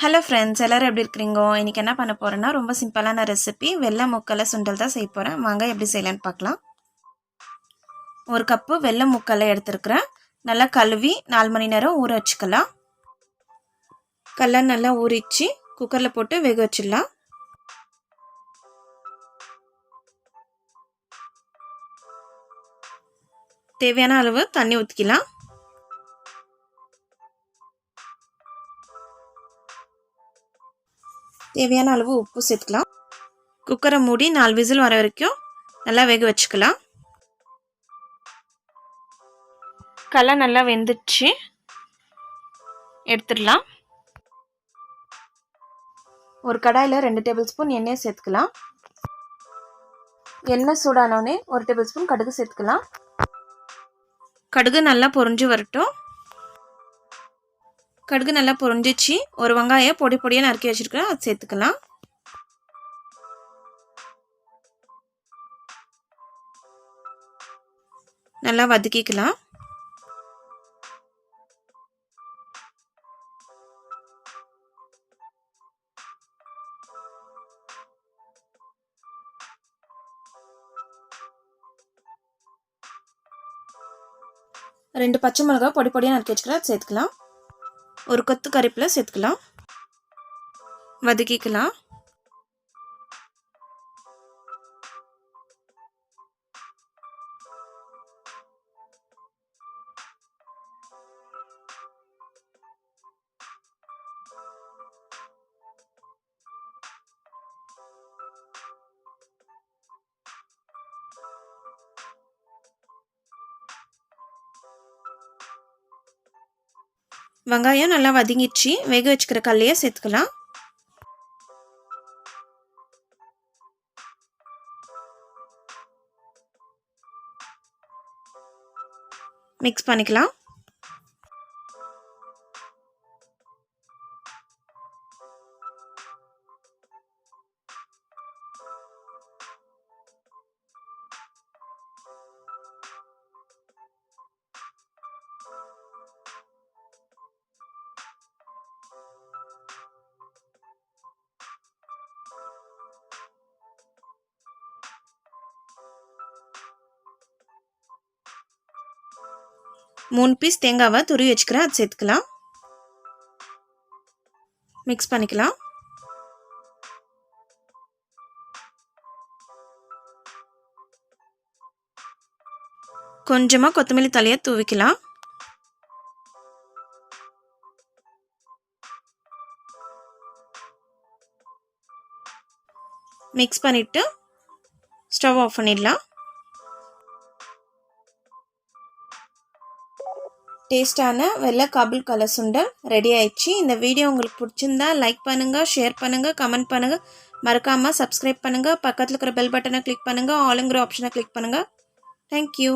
Hello friends, எல்லாரும் எப்படி இருக்கிறீங்க? இன்றைக்கி என்ன பண்ண போகிறேன்னா, ரொம்ப சிம்பிளான ரெசிபி வெள்ளை முக்கல்லை சுண்டல் தான் செய்ய போகிறேன். வாங்க எப்படி செய்யலான்னு பார்க்கலாம். ஒரு கப்பு வெள்ளை முக்கல்லை எடுத்துருக்கிறேன். நல்லா கழுவி 4 மணி நேரம் ஊற வச்சுக்கலாம். கல்லை நல்லா ஊறிச்சு குக்கரில் போட்டு வேக வச்சிடலாம். தேவையான அளவு தண்ணி ஊற்றிக்கலாம். தேவையான அளவு உப்பு சேர்த்துக்கலாம். குக்கரை மூடி 4 விசில் வர வரைக்கும் நல்லா வேக வச்சுக்கலாம். கடலை நல்லா வெந்துடுச்சு, எடுத்துடலாம். ஒரு கடாயில் 2 டேபிள் ஸ்பூன் எண்ணெய் சேர்த்துக்கலாம். எண்ணெய் சூடானோடனே 1 டேபிள் ஸ்பூன் கடுகு சேர்த்துக்கலாம். கடுகு நல்லா பொரிஞ்சு வரட்டும். கடுகு நல்லா பொரிஞ்சிச்சு. ஒரு வெங்காயம் பொடி பொடியாக நறுக்கி வச்சுருக்கிறேன், அது சேர்த்துக்கலாம். நல்லா வதக்கிக்கலாம். ரெண்டு பச்சை மிளகாய் பொடி பொடியாக நறுக்கி வச்சுக்கிறேன், அது சேர்த்துக்கலாம். ஒரு கொத்து கறிவேப்பிலை சேர்த்துக்கலாம். வதக்கிக்கலாம். வெங்காயம் நல்லா வதங்கிடுச்சு. வேக வச்சுக்கிற கல்லையை சேர்த்துக்கலாம். மிக்ஸ் பண்ணிக்கலாம். மூணு பீஸ் தேங்காவை துருவி வச்சுக்கிறேன், அது சேர்த்துக்கலாம். மிக்ஸ் பண்ணிக்கலாம். கொஞ்சமாக கொத்தமல்லி தழையை தூவிக்கலாம். மிக்ஸ் பண்ணிவிட்டு ஸ்டவ் ஆஃப் பண்ணிடலாம். டேஸ்டான வெள்ளை காபுல் கலர் சுண்டல் ரெடி ஆயிடுச்சு. இந்த வீடியோ உங்களுக்கு பிடிச்சிருந்தா லைக் பண்ணுங்கள், ஷேர் பண்ணுங்கள், கமெண்ட் பண்ணுங்கள். மறக்காமல் சப்ஸ்கிரைப் பண்ணுங்கள். பக்கத்தில் இருக்கிற பெல் பட்டனை கிளிக் பண்ணுங்கள். ஆளுங்கிற ஆப்ஷனை கிளிக் பண்ணுங்கள். தேங்க்யூ.